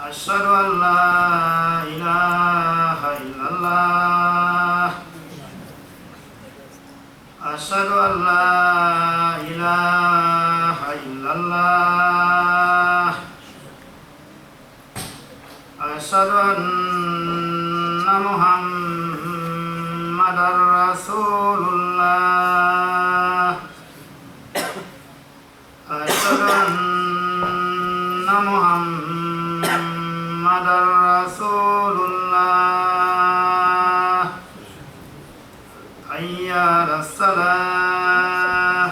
أشهد أن لا إله إلا الله أشهد أن لا إله إلا الله أشهد أن محمدا رسول الله أشهد أن محمدا رسول الله حي على الصلاة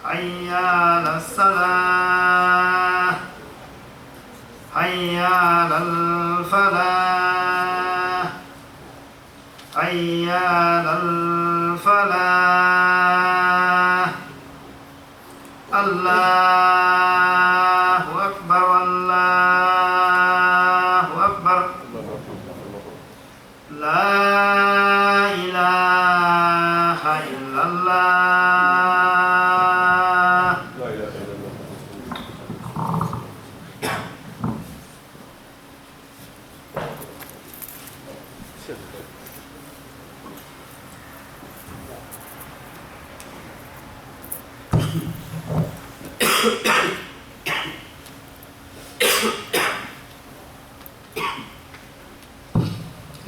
حي على الصلاة حي على الفلاح حي على الفلاح الله أكبر الله أكبر لا إله إلا الله لا إله إلا الله.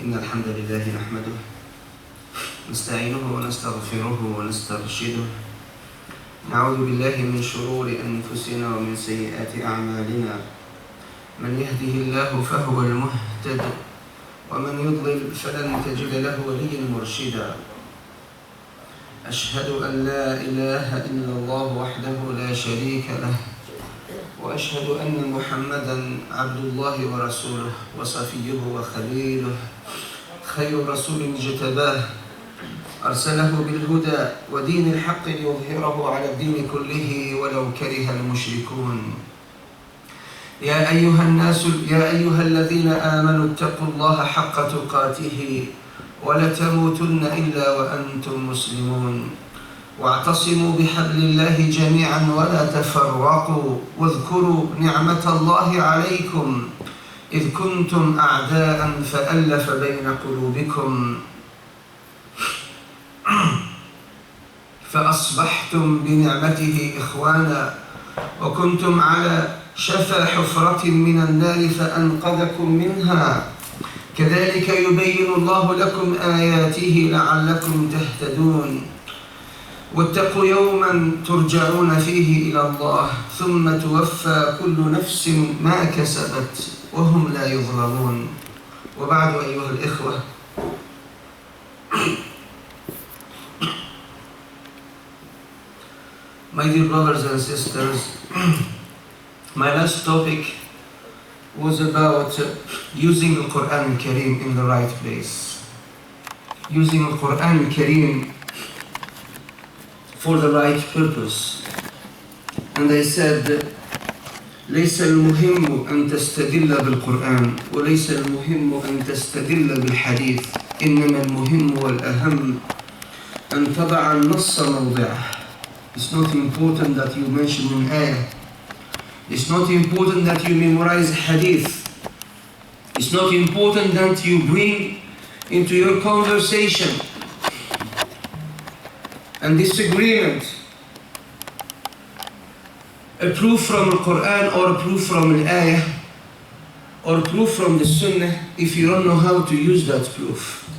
إن الحمد لله نحمده نستعينه ونستغفره ونسترشده نعوذ بالله من شرور أنفسنا ومن سيئات أعمالنا من يهده الله فهو المهتد ومن يضلل فلن تجد له وليا مرشدا أشهد أن لا إله إلا الله وحده لا شريك له وأشهد أن محمدًا عبد الله ورسوله وصفيه وخليله خير رسول اجتباه أرسله بالهدى ودين الحق ليظهره على الدين كله ولو كره المشركون يا أيها الذين آمنوا اتقوا الله حق تقاته ولا تموتن إلا وأنتم مسلمون واعتصموا بحبل الله جميعا ولا تفرقوا واذكروا نعمة الله عليكم إذ كنتم أعداء فألف بين قلوبكم فأصبحتم بنعمته إخوانا وكنتم على شفا حفرة من النار فأنقذكم منها كذلك يبين الله لكم آياته لعلكم تهتدون واتقوا يوما ترجعون فيه إلى الله ثم توفى كل نفس ما كسبت وهم لا يظلمون وبعد أيها الإخوة My dear brothers and sisters, my last topic was about using the Quran Kareem in the right place. Using the Quran Kareem for the right purpose. And I said, ليس المهم أن تستدل بالقرآن وليس المهم أن تستدل بالحديث إنما المهم والأهم أن تضع النص موضعه. It's not important that you mention an ayah. It's not important that you memorize hadith. It's not important that you bring into your conversation and disagreement a proof from the Quran or a proof from the ayah or a proof from the sunnah if you don't know how to use that proof.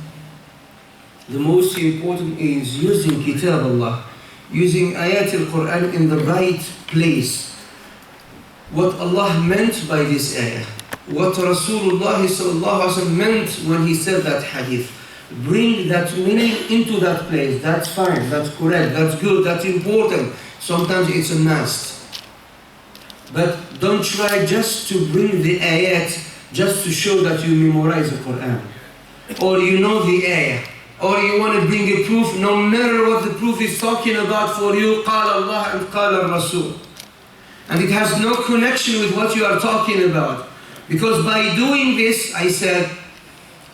The most important is using kitab Allah, using ayat al-Quran in the right place. What Allah meant by this ayah, what Rasulullah sallallahu alaihi wasallam meant when he said that hadith. Bring that meaning into that place. That's fine, that's correct, that's good, that's important. Sometimes it's a must. But don't try just to bring the ayat just to show that you memorize the Quran. Or you know the ayah. Or you want to bring a proof, no matter what the proof is talking about for you, قال Allah and قال الرسول. And it has no connection with what you are talking about. Because by doing this, I said,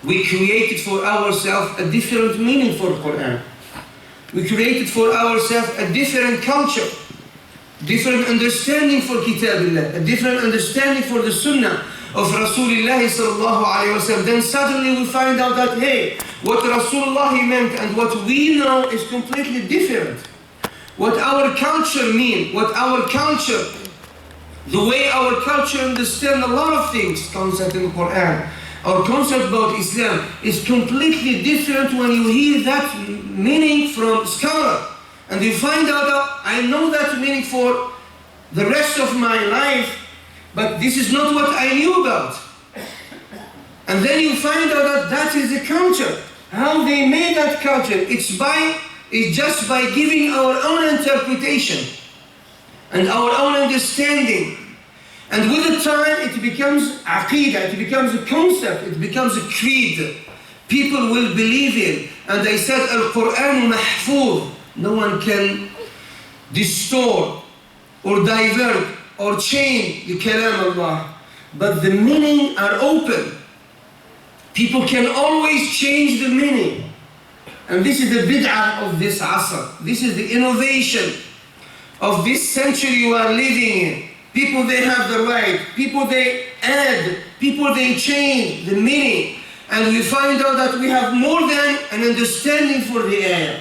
we created for ourselves a different meaning for Quran. We created for ourselves a different culture. different understanding for Kitabillah, a different understanding for the Sunnah of Rasulullah sallallahu alayhi wa sallam. Then suddenly we find out that, hey, what Rasulullah meant and what we know is completely different. What our culture means, what our culture, the way our culture understands a lot of things, concept in the Quran, our concept about Islam is completely different when you hear that meaning from scholar. And you find out that I know that meaning for the rest of my life, but this is not what I knew about. And then you find out that that is a culture. How they made that culture, it's just by giving our own interpretation and our own understanding. And with the time it becomes aqidah, it becomes a concept, it becomes a creed. People will believe in. And they said, Al-Quran mahfuz. No one can distort or divert or change the kalam of Allah. But the meaning are open. People can always change the meaning. And this is the bid'ah of this asr. This is the innovation of this century you are living in. People, they have the right. People, they add. People, they change the meaning. And we find out that we have more than an understanding for the ayah.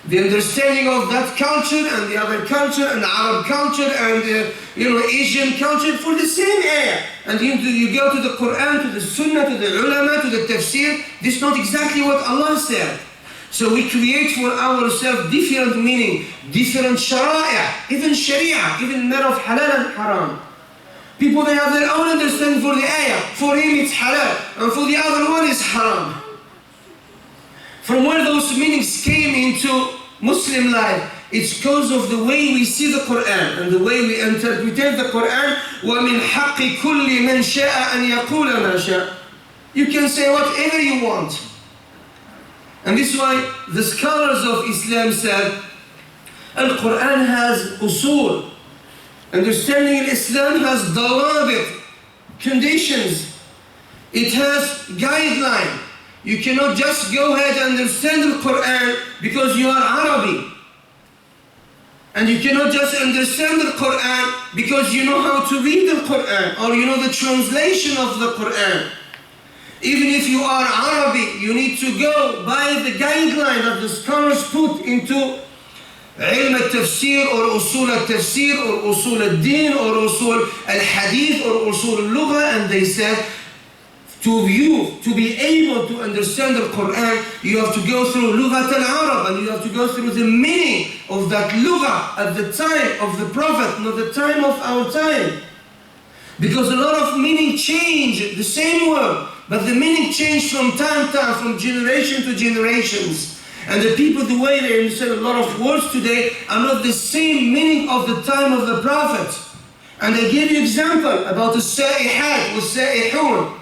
The understanding of that culture and the other culture and Arab culture and Asian culture for the same ayah. And you go to the Quran, to the Sunnah, to the ulama, to the tafsir. This is not exactly what Allah said. So we create for ourselves different meaning, different shara'a, even sharia, even matter of halal and haram. People, they have their own understanding for the ayah. For him it's halal, and for the other one is haram. From where those meanings came into Muslim life, it's because of the way we see the Quran and the way we interpret the Quran. وَمِنْ حَقِّ كُلِّ مَنْ شَاءَ أَنْ يَقُولَ مَا شَاءَ. You can say whatever you want. And this is why the scholars of Islam said, Al-Quran has usul. Understanding Islam has dawabit, conditions. It has guideline. You cannot just go ahead and understand the Quran because you are Arabic. And you cannot just understand the Quran because you know how to read the Quran or you know the translation of the Quran. Even if you are Arabic, you need to go by the guideline that the scholars put into ilm al-tafsir or usul al-tafsir or usul al-din or usul al-hadith or usul al-lugha, and they said to be able to understand the Quran, you have to go through lughat al-Arab, and you have to go through the meaning of that lugha at the time of the Prophet, not the time of our time. Because a lot of meaning change, the same word, but the meaning changed from time to time, from generation to generations. And the people, the way they understand a lot of words today are not the same meaning of the time of the Prophet. And I gave you example about the sa'ihat, or sa'ihun,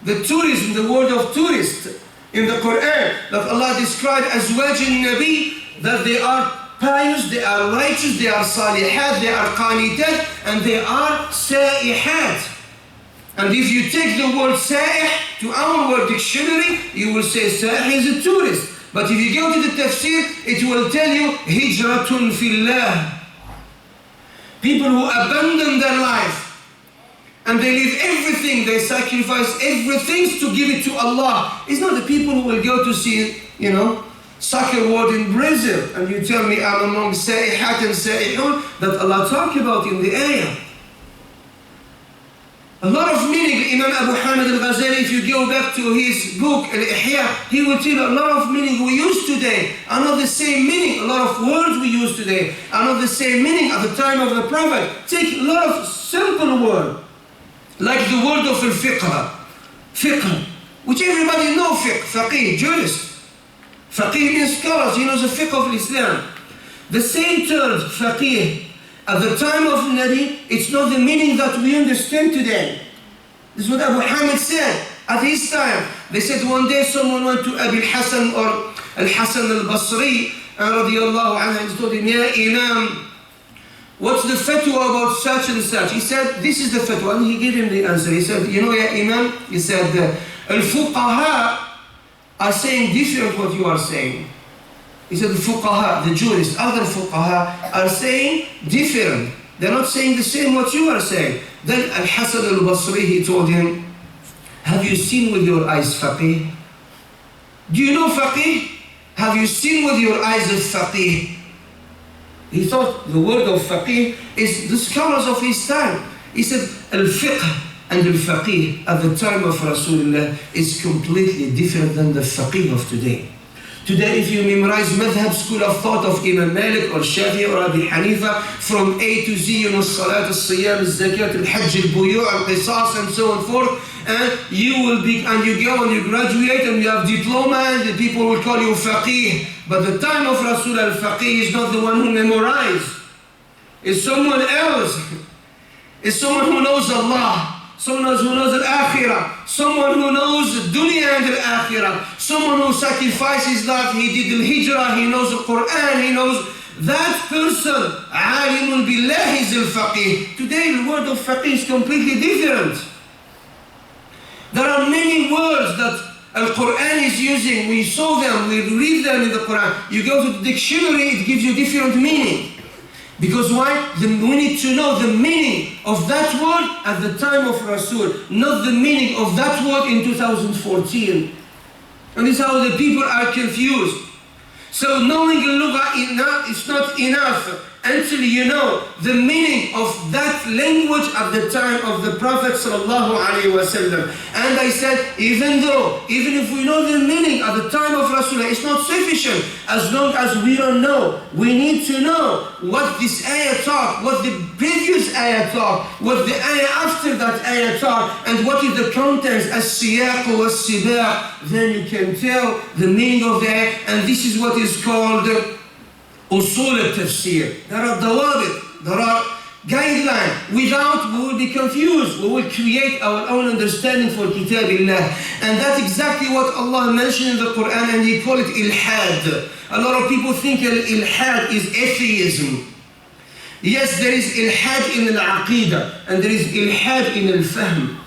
the tourism, the word of tourist in the Quran, that Allah described azwaj al-Nabi, that they are pious, they are righteous, they are salihat, they are qanitat, and they are sa'ihat. And if you take the word sa'ih to our word dictionary, you will say sa'ih is a tourist. But if you go to the tafsir, it will tell you hijratun fillah. People who abandon their life and they leave everything, they sacrifice everything to give it to Allah. It's not the people who will go to see, soccer world in Brazil, and you tell me I'm among sa'ihat and sa'ihun that Allah talk about in the ayah. A lot of meaning. Imam Abu Hamid al-Ghazali, if you go back to his book Al-Ihya, he will tell you a lot of meaning we use today are not the same meaning. A lot of words we use today are not the same meaning at the time of the Prophet. Take a lot of simple words, like the word of fiqh, which everybody knows fiqh, faqih, jurist. Faqih means scholars, he knows the fiqh of Islam. The same term, faqih, at the time of Nabi, it's not the meaning that we understand today. This is what Abu Hamid said. At his time, they said one day someone went to Abi al-Hasan or al-Hasan al-Basri, radiyallahu anhu, and told him, Ya Imam, what's the fatwa about such and such? He said, this is the fatwa. And he gave him the answer. He said, Ya Imam, he said, al-fuqaha are saying different what you are saying. He said, the fuqaha, the jurists, other fuqaha, are saying different. They're not saying the same what you are saying. Then Al-Hasan al-Basri, he told him, have you seen with your eyes faqih? Do you know faqih? Have you seen with your eyes of faqih? He thought the word of faqih is the scholars of his time. He said, al-fiqh and al-faqih at the time of Rasulullah is completely different than the faqih of today. Today, if you memorize madhab school of thought of Imam Malik or Shafi or Abi Hanifa from A to Z, you know, salat, al-siyam, al-zakat, al-hajj, al-buyu', al-qisas, and so on forth, and you will be, and you go and you graduate and you have diploma and the people will call you faqih. But the time of Rasul al-faqih is not the one who memorized. It's someone else. It's someone who knows Allah. Someone who knows al-akhirah. Someone who knows dunya and al-akhirah. Someone who sacrificed his life. He did al-hijrah. He knows the Quran. He knows that person. Alimun billah is al-faqih. Today the word of faqih is completely different. There are many words that Al-Quran is using. We saw them, we read them in the Quran. You go to the dictionary, it gives you different meaning. Because why? We need to know the meaning of that word at the time of Rasul, not the meaning of that word in 2014. And this is how the people are confused. So knowing al-lugha is not enough until you know the meaning of that language at the time of the Prophet sallallahu alaihi wasallam. And I said, even if we know the meaning at the time of Rasulullah, it's not sufficient as long as we don't know. We need to know what this ayah taught, what the previous ayah taught, what the ayah after that ayah taught, and what is the contents, as-siyaq was-sibaq. Then you can tell the meaning of the ayah, and this is what is called usul al-tafsir. There are dawabit, there are guidelines. Without, we will be confused. We will create our own understanding for kitabillah. And that's exactly what Allah mentioned in the Quran, and He called it ilhad. A lot of people think ilhad is atheism. Yes, there is ilhad in al-aqidah, and there is ilhad in al-fahm.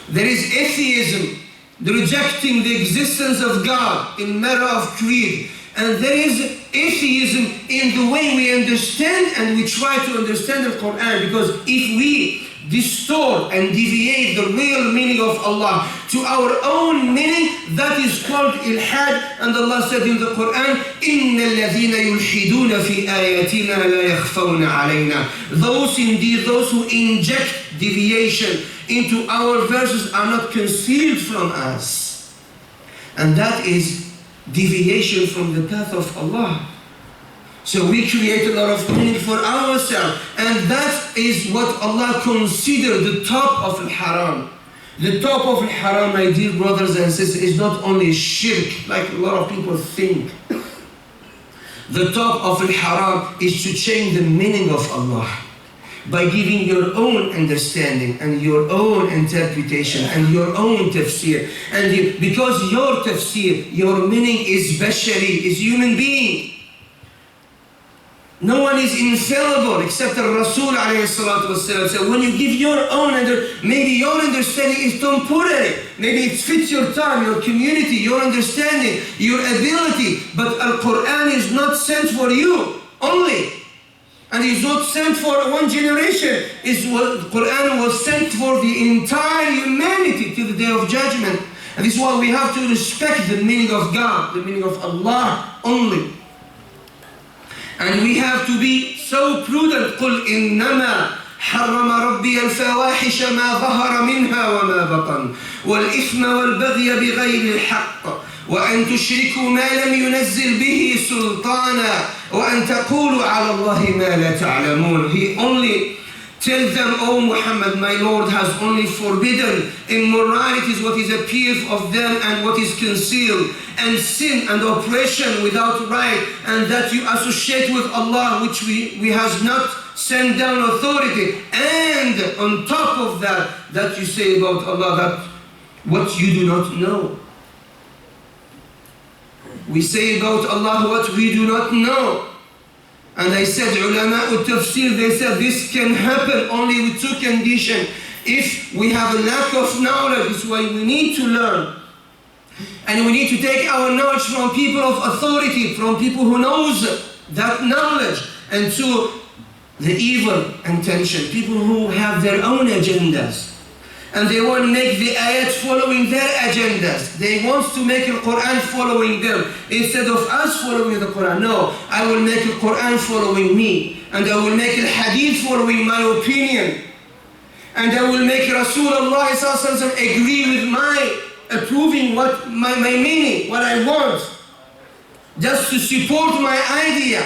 There is atheism, the rejecting the existence of God in matter of creed. And there is atheism in the way we understand and we try to understand the Quran. Because if we distort and deviate the real meaning of Allah to our own meaning, that is called ilhad. And Allah said in the Quran, إِنَّ الَّذِينَ يُلْحِدُونَ فِي آيَاتِنَا لَا يَخْفَوْنَ عَلَيْنَا. Those who inject deviation into our verses are not concealed from us. And that is deviation from the path of Allah. So we create a lot of meaning for ourselves, and that is what Allah considers the top of al-haram. The top of al-haram, my dear brothers and sisters, is not only shirk, like a lot of people think. The top of al-haram is to change the meaning of Allah by giving your own understanding and your own interpretation and your own tafsir. And because your tafsir, your meaning is bashari, is human being. No one is infallible except the Rasul alayhi salatu wasalam. So when you give your own, maybe your understanding is temporary. Maybe it fits your time, your community, your understanding, your ability. But Al-Quran is not sent for you only. And it's not sent for one generation. The Quran was sent for the entire humanity till the day of judgment. And this is why we have to respect the meaning of God, the meaning of Allah only. And we have to be so prudent. قُلْ إِنَّمَا حَرَّمَ رَبِّيَ الْفَوَاحِشَ مَا ظَهَرَ مِنْهَا وَمَا بَطَنَ وَالْإِثْمَ وَالْبَغْيَ بِغَيْرِ الْحَقِّ وأن تشركوا ما لم ينزل به سلطانا وأن تقولوا على الله ما لا تعلمون. He only tells them, oh Muhammad, my Lord has only forbidden immoralities, what is appeared of them and what is concealed, and sin and oppression without right, and that you associate with Allah which we has not sent down authority, and on top of that you say about Allah that what you do not know. We say about Allah what we do not know. And I said, ulama al-tafsir, they said this can happen only with two conditions. If we have a lack of knowledge, it's why we need to learn. And we need to take our knowledge from people of authority, from people who knows that knowledge. And two, the evil intention. People who have their own agendas. And they want to make the ayat following their agendas. They want to make the Quran following them instead of us following the Quran. No, I will make the Quran following me. And I will make the hadith following my opinion. And I will make Rasulullah agree with my approving what my meaning, what I want. Just to support my idea.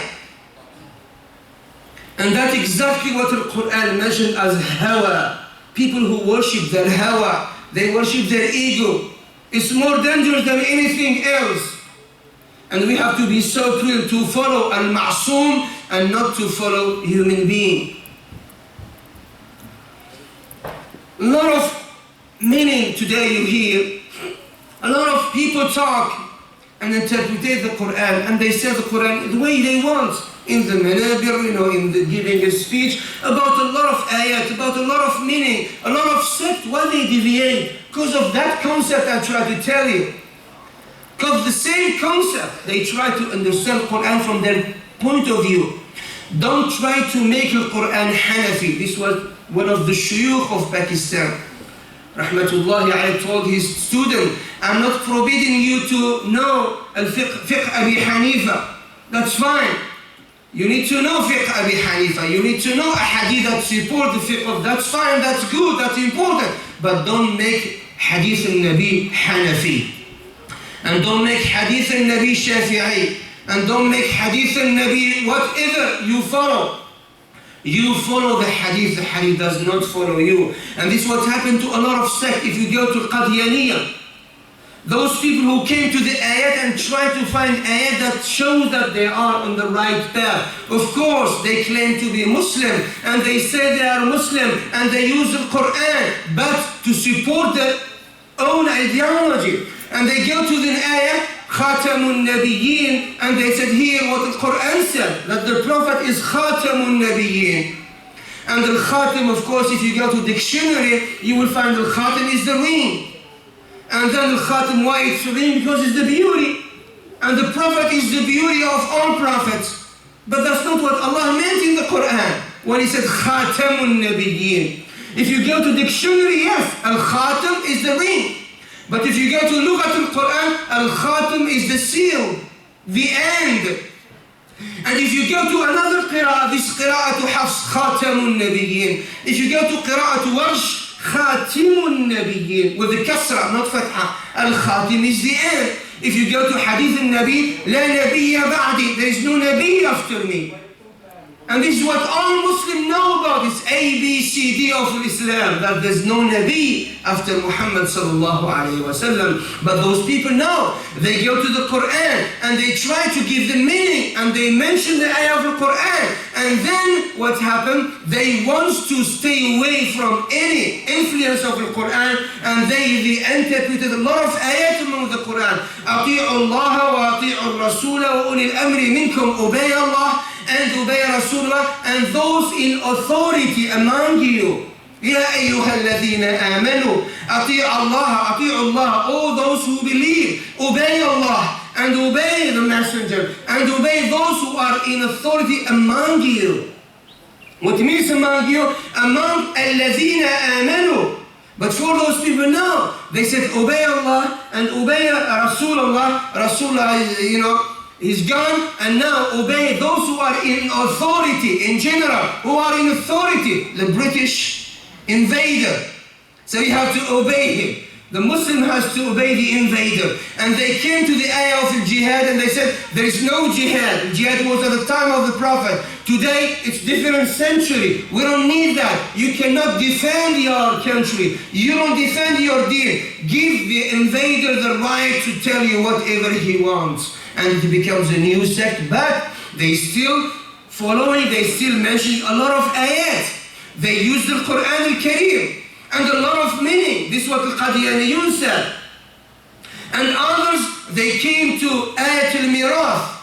And that's exactly what the Quran mentioned as hawa. People who worship their hawa, they worship their ego. It's more dangerous than anything else. And we have to be so clear to follow al-ma'soom and not to follow human being. A lot of meaning today you hear. A lot of people talk and interpret the Quran, and they say the Quran the way they want. In the manabir, in the giving a speech about a lot of ayat, about a lot of meaning, a lot of sect. Why they deviate? Because of that concept I try to tell you. Because the same concept, they try to understand Quran from their point of view. Don't try to make the Quran Hanafi. This was one of the shuyukh of Pakistan. Rahmatullahi alayhi told his student, I'm not forbidding you to know al-fiqh Abi Hanifa. That's fine. You need to know fiqh Abi Hanifa. You need to know a hadith that support the fiqh of. That's fine, that's good, that's important. But don't make hadith al-Nabi Hanafi. And don't make hadith al-Nabi Shafi'i. And don't make hadith al-Nabi whatever you follow. You follow the hadith does not follow you. And this is what happened to a lot of sects. If you go to Qadiyaniyah, those people who came to the ayat and try to find ayat that shows that they are on the right path. Of course, they claim to be Muslim and they say they are Muslim and they use the Quran, but to support their own ideology. And they go to the ayat, Khatamun Nabiyyin, and they said here what the Quran said, that the Prophet is Khatamun Nabiyyin. And the Khatam, of course, if you go to dictionary, you will find the Khatam is the ring. And then the Khatam, why it's the ring? Because it's the beauty. And the Prophet is the beauty of all prophets. But that's not what Allah meant in the Quran when He said Khatamun Nabiyyin. If you go to dictionary, yes, Al-Khatam is the ring. But if you go to look at the Quran, Al-Khatam is the seal, the end. And if you go to another qira'ah, this qira'ah to Hafs, Khatamun Nabiyyin. If you go to qira'ah to Warsh, Khatimun Nabiyyin, with the kasra, not fatha. Al-Khatim is the end. If you go to Hadith al-Nabi, La Nabiyya Ba'di, there is no Nabi after me. And this is what all Muslims know about this A, B, C, D of Islam, that there's no Nabi after Muhammad sallallahu alayhi wa sallam. But those people know. They go to the Quran and they try to give the meaning and they mention the ayah of the Quran. And then what happened? They want to stay away from any influence of the Quran and they interpreted a lot of ayat from the Quran. أطيعوا الله وأطيعوا الرسول وأولي الأمر منكم. Obey Allah and obey Rasulullah and those in authority among you. يا أيها الذين آمنوا أطيعوا الله. All those who believe, obey Allah and obey the messenger and obey those who are in authority among you. What means among you? Among الذين آمنوا. But for those people, no. They said obey Allah and obey Rasulullah. Rasulullah is, he's gone, and now obey those who are in authority in general, who are in authority, the British invader. So you have to obey him. The Muslim has to obey the invader. And they came to the ayah of the jihad and they said, there is no jihad. Jihad was at the time of the Prophet. Today, it's different century. We don't need that. You cannot defend your country. You don't defend your deen. Give the invader the right to tell you whatever he wants. And it becomes a new sect. But they still following, they still mention a lot of ayat. They use the Quran al-Kareem. And a lot of meaning. This is what the Qadiyaniyun said. And others, they came to Ayat al-Mirath.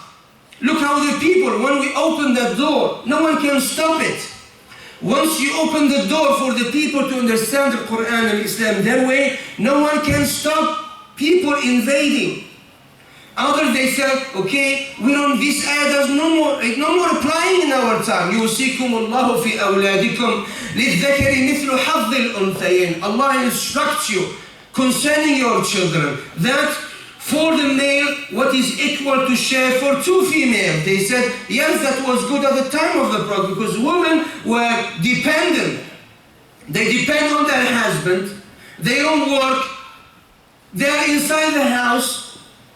Look how the people, when we open that door, no one can stop it. Once you open the door for the people to understand the Quran and Islam their way, no one can stop people invading. Others they said, okay, this ayah does no more applying in our time. يُوصِيكُمُ اللَّهُ فِي أَوْلَادِكُمْ لِلذَّكَرِ مِثْلُ حَظِّ الْأُنْثَيَيْنِ. Allah instructs you concerning your children that for the male what is equal to share for two females. They said, yes, that was good at the time of the Prophet because women were dependent. They depend on their husband. They don't work. They are inside the house.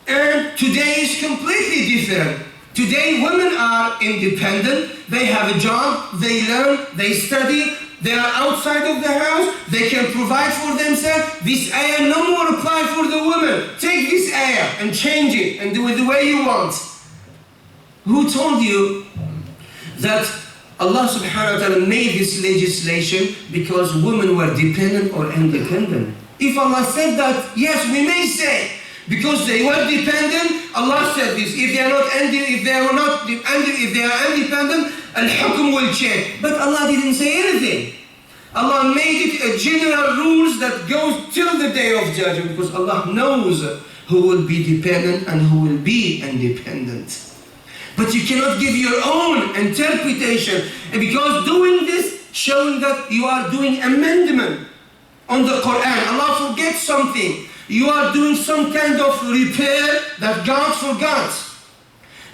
And today is completely different. Today women are independent. They have a job. They learn. They study. They are outside of the house. They can provide for themselves. This ayah no more apply for the women. Take this ayah and change it and do it the way you want. Who told you that Allah subhanahu wa ta'ala made this legislation because women were dependent or independent? If Allah said that, yes, we may say, because they were dependent, Allah said this. If they are independent, al-hukm will change. But Allah didn't say anything. Allah made it a general rules that goes till the day of judgment because Allah knows who will be dependent and who will be independent. But you cannot give your own interpretation, and because doing this, showing that you are doing amendment on the Quran. Allah forgets something. You are doing some kind of repair that God forgot.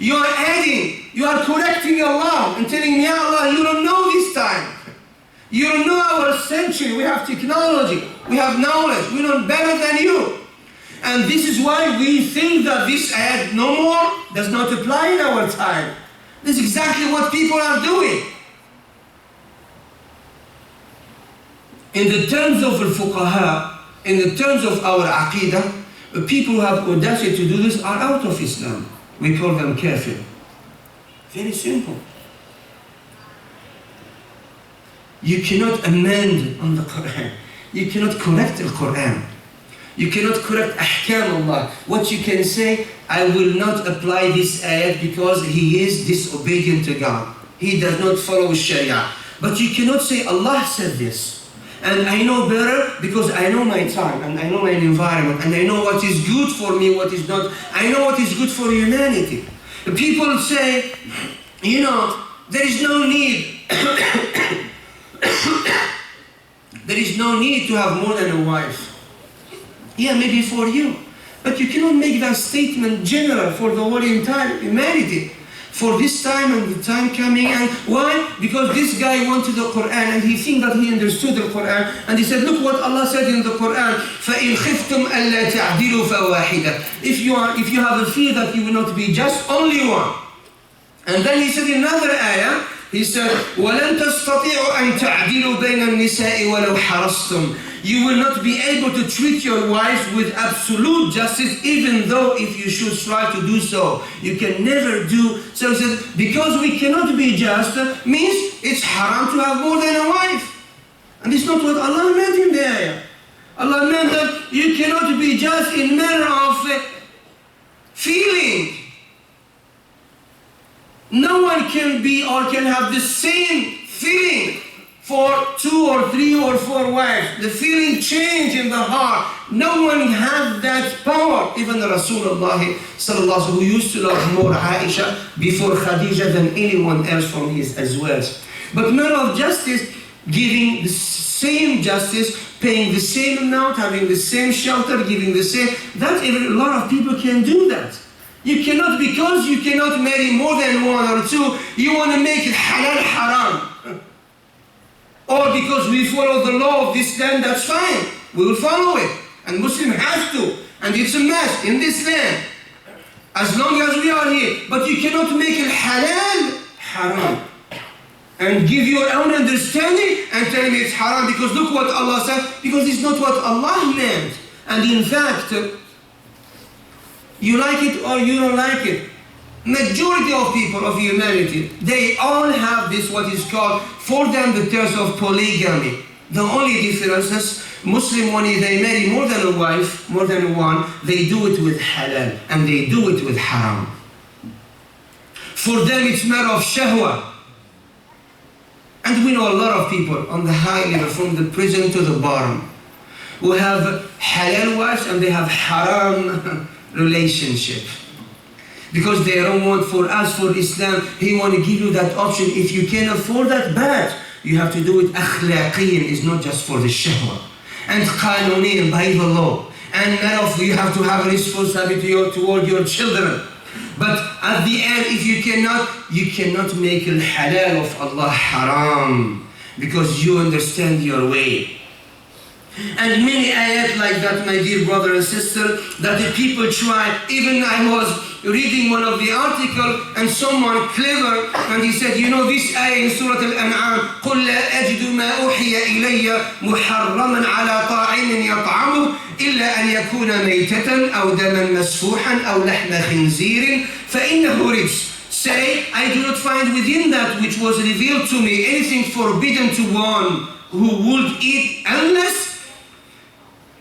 You are adding, you are correcting Allah and telling, Ya Allah, you don't know this time. You don't know our century. We have technology. We have knowledge. We know better than you. And this is why we think that this ayat no more does not apply in our time. This is exactly what people are doing. In the terms of al-fuqaha, in the terms of our aqidah, people who have audacity to do this are out of Islam. We call them kafir. Very simple. You cannot amend on the Quran. You cannot correct the Quran. You cannot correct ahkam Allah. What you can say, I will not apply this ayat because he is disobedient to God. He does not follow Sharia. But you cannot say Allah said this. And I know better because I know my time and I know my environment and I know what is good for me, what is not. I know what is good for humanity. People say, you know, there is no need. There is no need to have more than a wife. Yeah, maybe for you. But you cannot make that statement general for the whole entire humanity. For this time and the time coming. And why? Because this guy went to the Quran and he think that he understood the Quran. And he said, look what Allah said in the Quran. فَإِنْ خِفْتُمْ أَلَّا تَعْدِلُوا فَوَاحِدًا. If you have a fear that you will not be just, only one. And then he said in another ayah, he said, وَلَنْ تَسْتَطِيعُوا أَنْ تَعْدِلُوا بَيْنَ النِّسَاءِ وَلَوْ حَرَصْتُمْ. You will not be able to treat your wives with absolute justice, even though if you should try to do so. You can never do. So he said, because we cannot be just, means it's haram to have more than a wife. And it's not what Allah meant in the ayah. Allah meant that you cannot be just in manner of feeling. No one can be or can have the same feeling for 2 or 3 or 4 wives. The feeling change in the heart. No one has that power. Even Rasulullah sallallahu who used to love more Aisha before Khadija than anyone else from his azwaj. But matter of justice, giving the same justice, paying the same amount, having the same shelter, giving the same, that a lot of people can do that. You cannot, because you cannot marry more than 1 or 2, you want to make it halal haram. Or because we follow the law of this land, that's fine. We will follow it. And Muslim has to. And it's a must in this land. As long as we are here. But you cannot make it halal haram. And give your own understanding and tell me it's haram because look what Allah said. Because it's not what Allah meant. And in fact, you like it or you don't like it. Majority of people of humanity, they all have this what is called, for them the terms of polygamy. The only difference is Muslim when they marry more than a wife, more than one, they do it with halal and they do it with haram. For them it's matter of shahwa. And we know a lot of people on the high level, from the prison to the bottom, who have halal wives and they have haram relationship. Because they don't want for us, for Islam, he want to give you that option. If you can afford that, bad. You have to do it akhlaqiyan, it's not just for the shahwa. And qanuniyan, by the law. And you have to have a responsibility toward your children. But at the end, if you cannot make al-halal of Allah haram. Because you understand your way. And many ayat like that, my dear brother and sister, that the people try. Even I was reading one of the article and someone clever, and he said, you know this ayah in Surah Al-An'am, قُلْ لَا أَجِدُ مَا أُوحِيَ إِلَيَّ مُحَرَّمًا عَلَى طَاعِمٍ يَطْعَمُهُ إِلَّا أَنْ يَكُونَ مَيْتَةً أَوْ دَمًا مَسْفُوحًا أَوْ لَحْمَ خِنْزِيرٍ فَإِنَّهُ رِجْسٌ. Say, I do not find within that which was revealed to me anything forbidden to one who would eat unless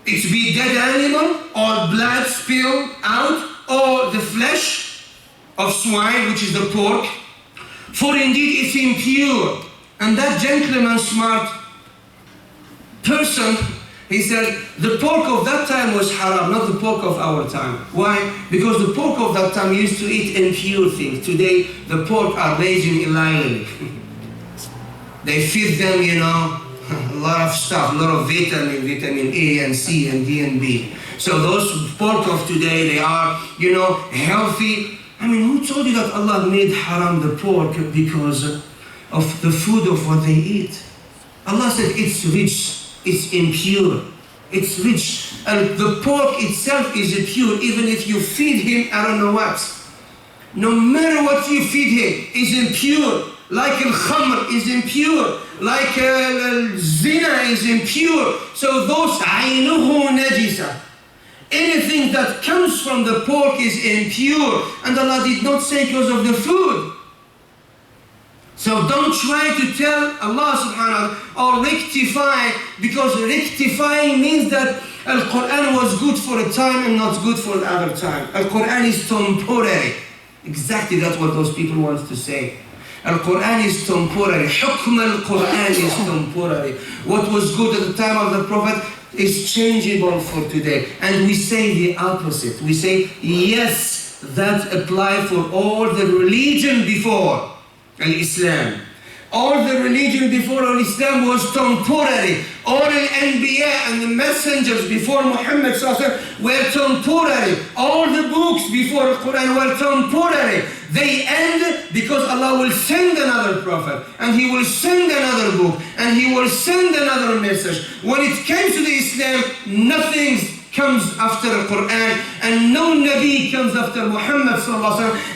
it be dead animal or blood spilled out or the flesh of swine, which is the pork, for indeed it's impure. And that gentleman, smart person, he said the pork of that time was haram, not the pork of our time. Why? Because the pork of that time used to eat impure things. Today the pork are raising illegally. They feed them, you know, a lot of stuff, a lot of vitamin A and C and D and B. So those pork of today, they are, you know, healthy. I mean, who told you that Allah made haram the pork because of the food of what they eat? Allah said it's rich, it's impure, it's rich. And the pork itself is pure, even if you feed him, I don't know what. No matter what you feed him, is impure. Like al-khamr is impure, like zina is impure. So those aynuhu najisa. Anything that comes from the pork is impure. And Allah did not say because of the food. So don't try to tell Allah subhanahu wa ta'ala or rectify, because rectifying means that Al-Quran was good for a time and not good for another time. Al-Quran is temporary. Exactly that's what those people want to say. Al-Quran is temporary. Hukm al-Quran is temporary. What was good at the time of the Prophet is changeable for today. And we say the opposite. We say, yes, that applied for all the religion before Al-Islam. All the religion before Al-Islam was temporary. All al-Anbiya and the messengers before Muhammad were temporary. All the books before the Quran were temporary. They end because Allah will send another prophet, and He will send another book, and He will send another message. When it came to the Islam, nothing comes after the Quran, and no Nabi comes after Muhammad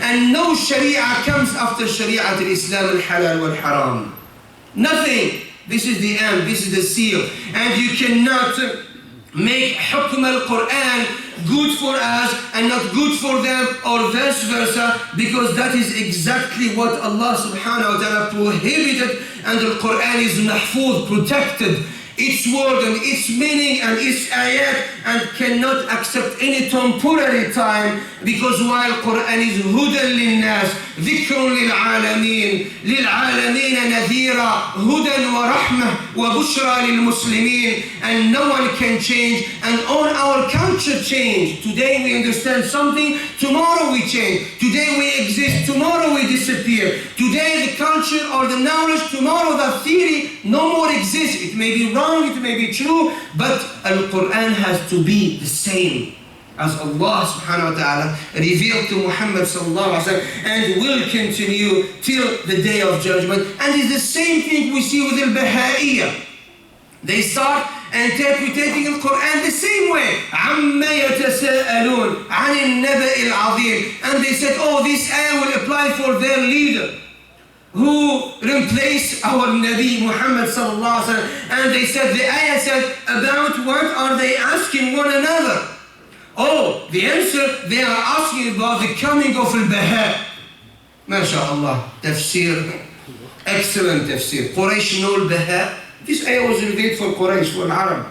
and no Sharia comes after Sharia al-Islam al-Halal wal-Haram. Nothing. This is the end. This is the seal. And you cannot make Hukm al-Quran good for us and not good for them, or vice versa, because that is exactly what Allah subhanahu wa ta'ala prohibited, and the Quran is mahfuz, protected. Its word and its meaning and its ayat, and cannot accept any temporary time, because while Quran is hudan lin-nas, dhikrun lil-alamin, lil-alamin nadhira, hudan wa rahmah wa bushra lil-muslimin, and no one can change, and all our culture change. Today we understand something, tomorrow we change. Today we exist, tomorrow we disappear. Today the culture or the knowledge, tomorrow the theory no more exists. It may be wrong, it may be true, but Al-Quran has to be the same as Allah subhanahu wa ta'ala revealed to Muhammad sallallahu alaihi wasallam, and will continue till the day of judgment. And it's the same thing we see with Al-Baha'iyya. They start interpreting Al-Quran the same way. عَمَّا يَتَسَاءَلُونَ عَنِ النَّبَإِ الْعَظِيمِ. And they said, oh, this ayah will apply for their leader who replaced our Nabi Muhammad sallallahu alaihi wasallam. And they said, the ayah said, about what are they asking one another? Oh, the answer, they are asking about the coming of Al-Baha. MashaAllah, tafsir, excellent tafsir. Quraysh know Al-Baha. This ayah was revealed for Quraysh, for Arab.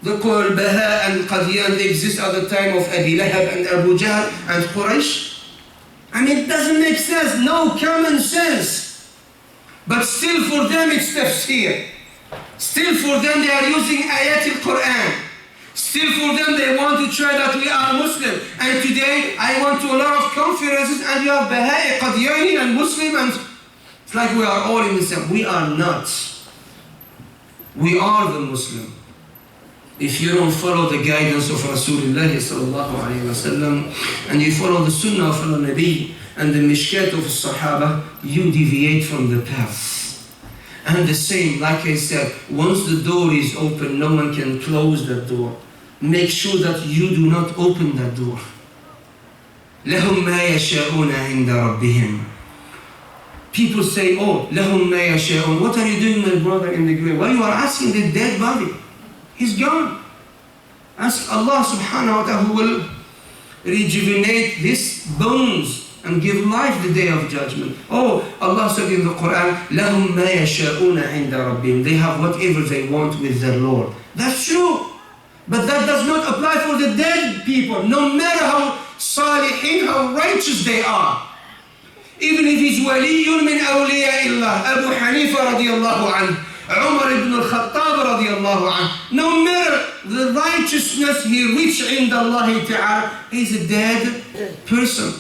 The Al-Baha and Qadian, they exist at the time of Abi Lahab and Abu Jahl and Quraysh. I mean, it doesn't make sense, no common sense. But still for them it's tafsir. Still for them they are using ayat al-Quran. Still for them, they want to try that we are Muslim. And today, I went to a lot of conferences and you have Baha'i, Qadiani and Muslim, and it's like we are all in the same. We are not. We are the Muslim. If you don't follow the guidance of Rasulullah sallallahu alayhi wa sallam, and you follow the Sunnah of the Nabi and the Mishkat of the Sahaba, you deviate from the path. And the same, like I said, once the door is open, no one can close that door. Make sure that you do not open that door. لهم ما يشاءون عند ربهم. People say, oh, لهم ما يشاءون. What are you doing, my brother, in the grave? Well, you are asking the dead body. He's gone. Ask Allah subhanahu wa ta'ala who will rejuvenate these bones and give life the day of judgment. Oh, Allah said in the Quran, لَهُمْ مَا يَشَاءُونَ عِنْدَ رَبِّهِمْ. They have whatever they want with their Lord. That's true. But that does not apply for the dead people, no matter how salihin, how righteous they are. Even if he's waliyun min awliya'illah, Abu Hanifa radiyallahu anhu, Umar ibn al-Khattab radiyallahu anhu, no matter the righteousness he reached in Allah ta'ala, he's a dead person.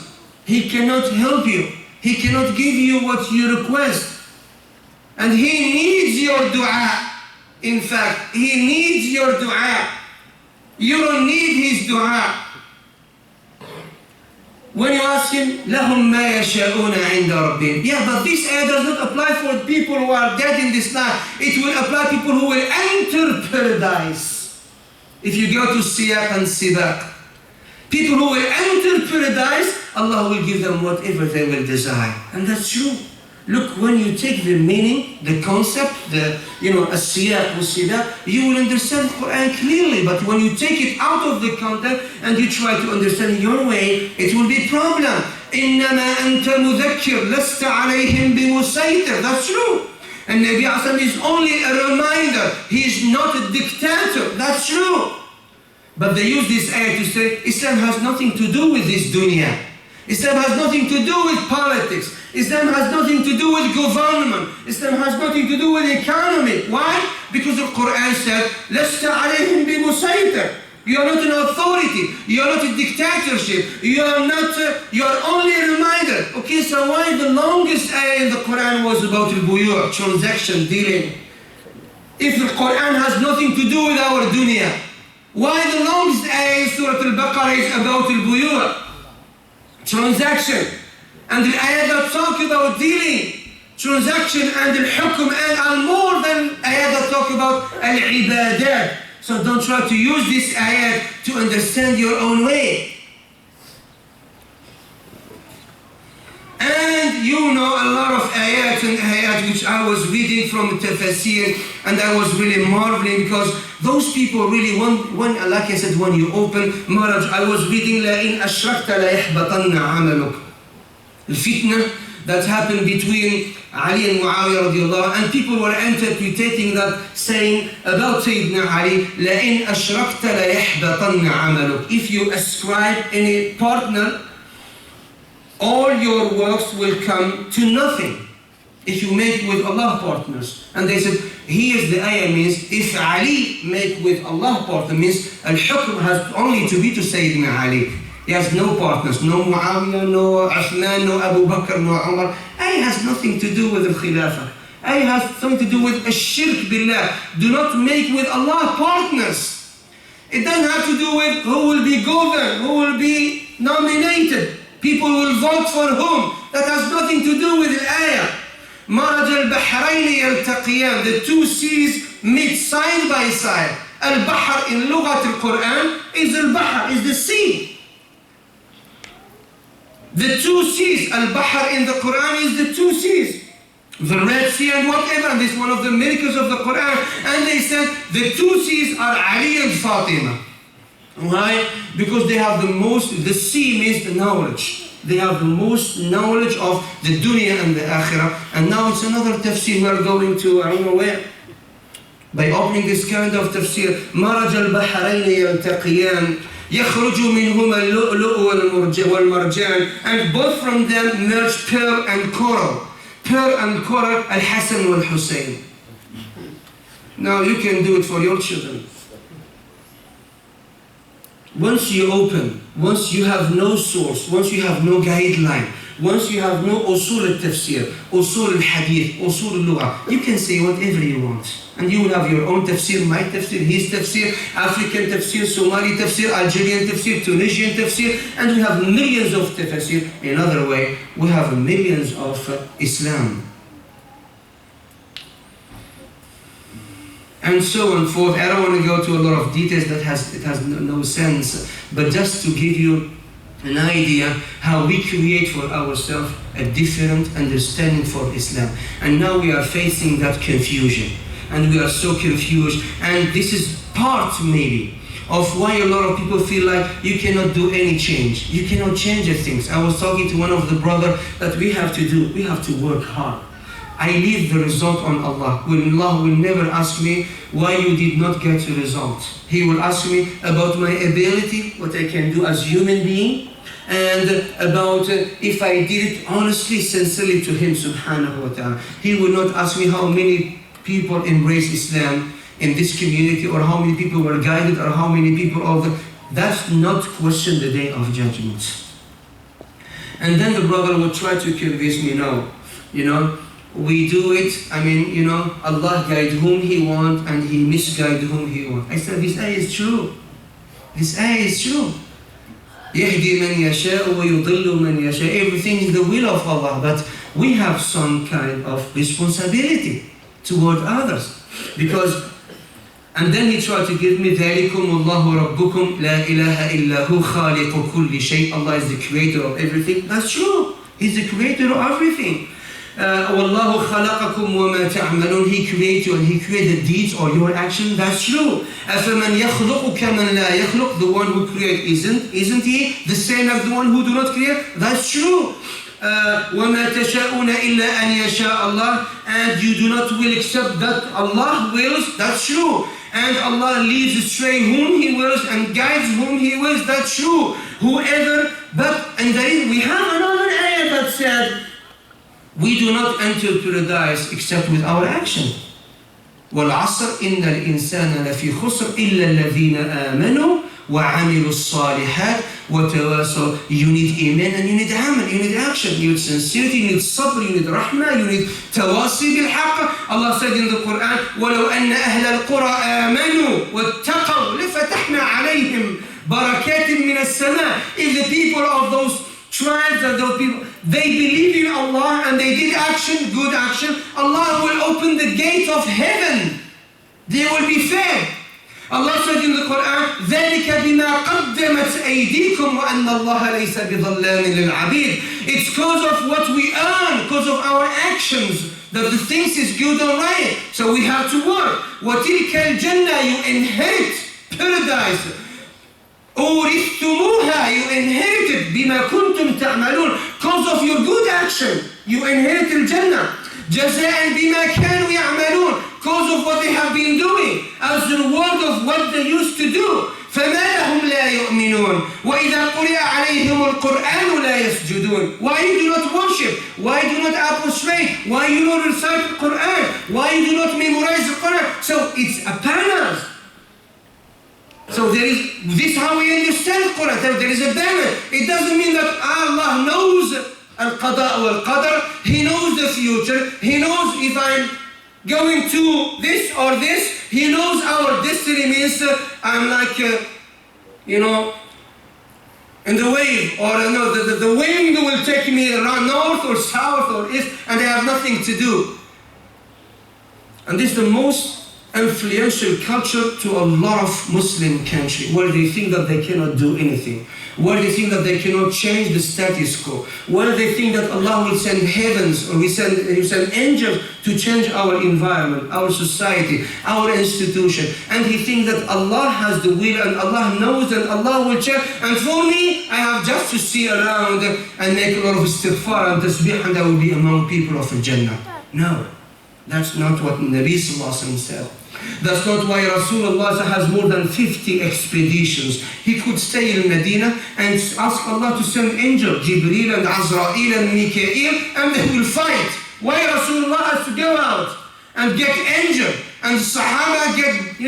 He cannot help you. He cannot give you what you request. And he needs your dua. In fact, he needs your dua. You don't need his dua. When you ask him, لَهُمْ مَا يَشَاءُونَ عِنْدَ رَبِّهِمْ. Yeah, but this ayah does not apply for people who are dead in this life. It will apply to people who will enter paradise. If you go to Siyaq and Sibaq, people who will enter paradise, Allah will give them whatever they will desire. And that's true. Look, when you take the meaning, the concept, as-siyaq was-sibaq, you will understand the Quran clearly. But when you take it out of the context and you try to understand your way, it will be a problem. إِنَّمَا أَنْتَ مُذَكِّرْ لَسْتَ عَلَيْهِمْ بِمُسَيْطِرْ. That's true. And Nabi Aslam is only a reminder. He is not a dictator. That's true. But they use this ayah to say, Islam has nothing to do with this dunya. Islam has nothing to do with politics. Islam has nothing to do with government. Islam has nothing to do with economy. Why? Because the Quran said, لَسْتَ عَلَيْهِمْ بِمُسَيْطِرْ. You are not an authority. You are not a dictatorship. You are only a reminder. Okay, so why the longest ayah in the Quran was about al-buyu', transaction, dealing? If the Quran has nothing to do with our dunya, why the longest ayah in Surah Al-Baqarah is about al-buyu', transaction? And the ayah that talk about dealing, transaction, and al-hukm, and are more than ayah that talk about al-ibadat. So don't try to use this ayah to understand your own way. And you know a lot of ayat and ayat which I was reading from Tafsir, and I was really marveling because those people really, when like I said, when you open Maraj, I was reading لَإِنْ أَشْرَكْتَ لَيَحْبَطَنَّ عَمَلُكَ. The fitna that happened between Ali and Muawiyah radiallahu, and people were interpreting that saying about Sayyidina Ali, لَإِنْ أَشْرَكْتَ لَيَحْبَطَنَّ عَمَلُكَ. If you ascribe any partner, all your works will come to nothing. If you make with Allah partners. And they said, here's the ayah means, if Ali make with Allah partner, means al-hukm has only to be to Sayyidina Ali. He has no partners, no Muawiyah, no Uthman, no Abu Bakr, no Umar. Ayah has nothing to do with the Khilafah. Ayah has something to do with shirk billah. Do not make with Allah partners. It doesn't have to do with who will be governed, who will be nominated. People will vote for whom. That has nothing to do with the ayah. Maraj al-Bahrayn yaltaqiyan. The two seas meet side by side. Al-Bahr in Lughat al-Quran is al-Bahr, is the sea. The two seas, Al-Bahr in the Quran is the two seas. The Red Sea and whatever, and this is one of the miracles of the Quran. And they said the two seas are Ali and Fatima. Why? Because they have the most, the sea means the knowledge. They have the most knowledge of the dunya and the akhirah. And now it's another tafsir we are going to, I don't know where. By opening this kind of tafsir, Maraj al-Bahrayn yaltaqiyan. يخرج منهما اللؤلؤ والمرجان, and both from them merge pearl and coral. Pearl and coral, Al-Hasan wal-Hussein. Now you can do it for your children. once you open, once you have no source, once you have no guideline, once you have no usul al-tafsir, usul al-hadith, usul al-lugha, you can say whatever you want. And you will have your own tafsir, my tafsir, his tafsir, African tafsir, Somali tafsir, Algerian tafsir, Tunisian tafsir, and we have millions of tafsir. In another way, we have millions of Islam. And so on forth. I don't want to go to a lot of details, it has no sense, but just to give you an idea how we create for ourselves a different understanding for Islam. And now we are facing that confusion, and we are so confused, and this is part maybe of why a lot of people feel like you cannot do any change. You cannot change the things. I was talking to one of the brothers that we have to work hard. I leave the result on Allah. Allah will never ask me why you did not get the result. He will ask me about my ability, what I can do as a human being, and about if I did it honestly, sincerely to Him subhanahu wa ta'ala. He will not ask me how many people embrace Islam in this community, or how many people were guided, or how many people of the... That's not question the day of judgment. And then the brother will try to convince me, no, we do it, Allah guide whom He wants and He misguide whom He wants. I said, this ayah is true. This ayah is true. يهدي من يشاء ويضل من يشاء. Everything is the will of Allah, but we have some kind of responsibility toward others. And then he tried to give me ذَلِكُمُ اللَّهُ رَبُّكُمْ لَا إِلَهَ إِلَّا هُ خَالِقُ كُلِّ شَيْءٍ. Allah is the creator of everything. That's true. He's the creator of everything. وَاللَّهُ خَلَقَكُمْ وَمَا تَعْمَلُونَ. He created you and He created deeds or your action. That's true. أَفَمَنْ يَخْلُقُ كَمَنْ لَا يَخْلُقُ. The one who creates, isn't He the same as the one who do not create? That's true. وَمَا تَشَاءُونَ إِلَّا أَنْ يَشَاءَ اللَّهُ. And you do not will except that Allah wills. That's true. And Allah leads astray whom He wills and guides whom He wills. That's true. And then we have another ayah that said, we do not enter paradise except with our action. وَالْعَصْرِ إِنَّ الْإِنسَانَ لَفِي خُسْرٍ إِلَّا الَّذِينَ آمَنُوا وَعَمِلُوا الصَّالِحَاتِ وَتَوَاصَوْا. You need iman and you need amal, you need action, you need sincerity, you need sabr, you need rahmah, you need tawasi bil-haqq. Allah said in the Quran, وَلَوْ أَنَّ أَهْلَ الْقُرَىٰ آمَنُوا وَاتَّقَوْا لَفَتَحْنَا عَلَيْهِمْ بَرَكَاتٍ مِّنَ السَّمَاءِ. If the people of those tribes and those people, they believe in Allah and they did action, good action, Allah will open the gate of heaven. They will be fed. Allah said in the Quran, ذَلِكَ بِمَا قَدَّمَتْ أَيْدِيكُمْ وَأَنَّ اللَّهَ لَيْسَ بِظَلَّامٍ لِلْعَبِيدِ. It's because of what we earn, because of our actions, that the things is good or right. So we have to work. وَتِلْكَ الْجَنَّةِ. You inherit paradise. أُورِثْتُمُوهَا. You inherited بِمَا كُنْتُمْ تَعْمَلُونَ. Because of your good action, you inherit al-Jannah. جَزَاءً بِمَا كَانُوا يَعْمَلُونَ. Because of what they have been doing, as the reward of what they used to do. فَمَا لَهُمْ لَا يُؤْمِنُونَ وَإِذَا قُرِئَ عَلَيْهِمُ الْقُرْآنُ لَا يَسْجُدُونَ. Why you do not worship? Why you do not approstrate? Why you do not recite the Quran? Why you do not memorize the Quran? So it's upon us. So this how we understand the Quran. There is a balance. It doesn't mean that Allah knows al-qada wal-qadar. He knows the future. He knows if I'm going to this or this. He knows our destiny means I'm like, in the wave, or the wind will take me around north or south or east, and I have nothing to do. And this is the most influential culture to a lot of Muslim countries, where they think that they cannot do anything, where they think that they cannot change the status quo, where they think that Allah will send heavens or He will send angels to change our environment, our society, our institution. And he thinks that Allah has the will and Allah knows and Allah will change. And for me, I have just to see around and make a lot of istighfar and tasbih and I will be among people of Jannah. No, that's not what Nabi Sallallahu Alaihi Wasallam said. That's not why Rasulullah has more than 50 expeditions. He could stay in Medina and ask Allah to send angels, Jibreel and Azrael and Mikael, and they will fight. Why Rasulullah has to go out and get angels? And Sahaba get,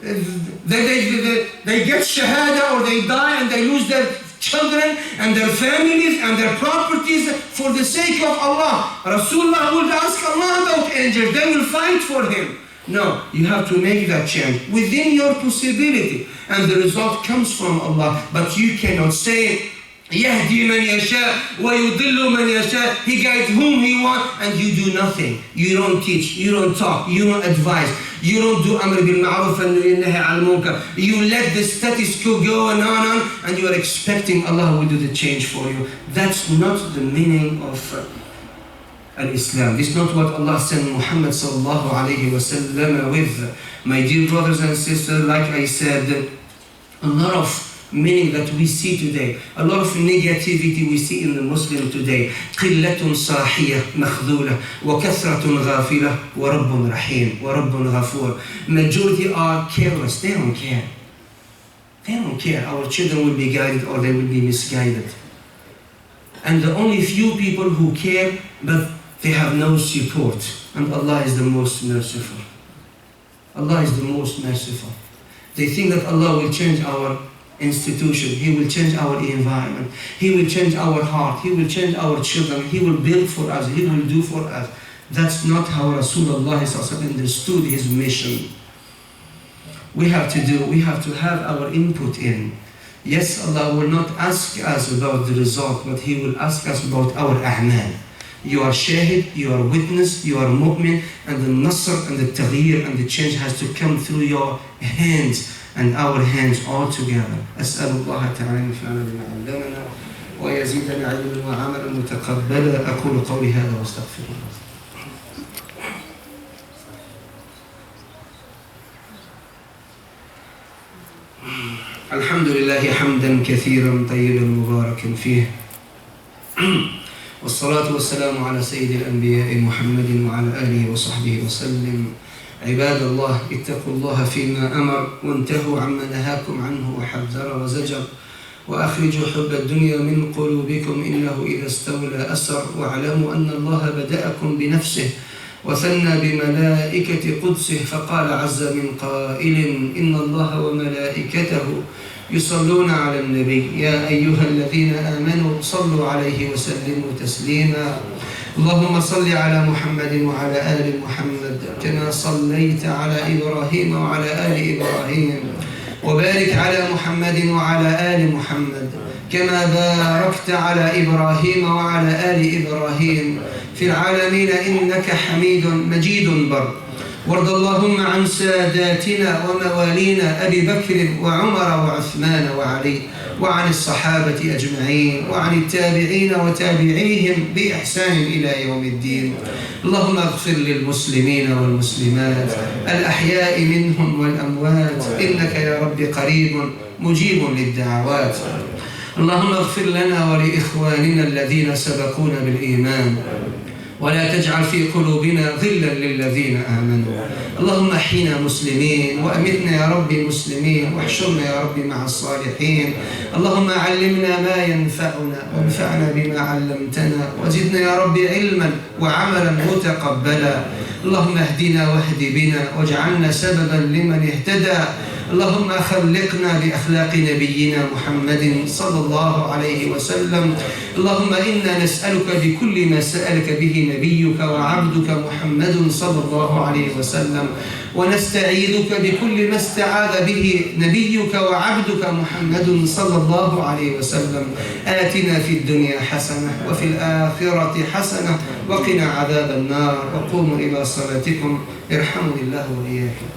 they get shahada or they die and they lose their children and their families and their properties for the sake of Allah. Rasulullah would ask Allah about angels. They will fight for him. No, you have to make that change within your possibility, and the result comes from Allah. But you cannot say, يهدي من يشاء ويضل من يشاء. He guides whom he wants, and you do nothing. You don't teach, you don't talk, you don't advise, you don't do amr bil ma'ruf and nahy al munkar. You let the status quo go on, and you are expecting Allah will do the change for you. That's not the meaning of Al-Islam. This is not what Allah sent Muhammad sallallahu alayhi wa sallam with. My dear brothers and sisters, like I said, a lot of meaning that we see today, a lot of negativity we see in the Muslim today. قِلَّةٌ صَاحِيَةٌ مَخْذُولَةٌ وَكَثْرَةٌ غَافِلَةٌ وَرَبٌّ رَحِيمٌ وَرَبٌّ غَفُورٌ. Majority are careless. They don't care. They don't care. Our children will be guided or they will be misguided. And the only few people who care, but they have no support. And Allah is the most merciful. Allah is the most merciful. They think that Allah will change our institution, He will change our environment, He will change our heart, He will change our children, He will build for us, He will do for us. That's not how Rasulullah understood His mission. We have to have our input in. Yes, Allah will not ask us about the result, but He will ask us about our a'mal. You are shahid, you are witness, you are mu'min, and the nasr and the taghyir and the change has to come through your hands and our hands all together. أسأل الله تعالى أن ينفعنا بما علمنا ويزيدنا علما وعملا متقبلا. أقول قولي هذا واستغفر الله. الحمد لله حمدا كثيرا طيبا مباركا فيه، والصلاة والسلام على سيد الأنبياء محمد وعلى آله وصحبه وسلم. عباد الله، اتقوا الله فيما أمر وانتهوا عما نهاكم عنه وحذر وزجر، وأخرجوا حب الدنيا من قلوبكم إنه إذا استولى أسر، واعلموا أن الله بدأكم بنفسه وثنى بملائكة قدسه، فقال عز من قائل إن الله وملائكته يصلون على النبي يا أيها الذين آمنوا صلوا عليه وسلموا تسليما. اللهم صل على محمد وعلى آل محمد كما صليت على إبراهيم وعلى آل إبراهيم، وبارك على محمد وعلى آل محمد كما باركت على إبراهيم وعلى آل إبراهيم في العالمين إنك حميد مجيد بر. وارض اللهم عن ساداتنا وموالينا أبي بكر وعمر وعثمان وعلي، وعن الصحابة أجمعين، وعن التابعين وتابعيهم بإحسان إلى يوم الدين. اللهم اغفر للمسلمين والمسلمات الأحياء منهم والأموات إنك يا رب قريب مجيب للدعوات. اللهم اغفر لنا ولإخواننا الذين سبقونا بالإيمان، ولا تجعل في قلوبنا غلا للذين آمنوا. اللهم احينا مسلمين وأمتنا يا رب مسلمين، واحشرنا يا رب مع الصالحين. اللهم علمنا ما ينفعنا وانفعنا بما علمتنا، وزدنا يا رب علما وعملا متقبلا. اللهم اهدنا واهد بنا واجعلنا سببا لمن اهتدى. اللهم خلقنا بأخلاق نبينا محمد صلى الله عليه وسلم. اللهم إنا نسألك بكل ما سألك به نبيك وعبدك محمد صلى الله عليه وسلم، ونستعيذك بكل ما استعاذ به نبيك وعبدك محمد صلى الله عليه وسلم. آتنا في الدنيا حسنة وفي الآخرة حسنة وقنا عذاب النار. وقوموا إلى صلاتكم يرحمني الله وإياكم.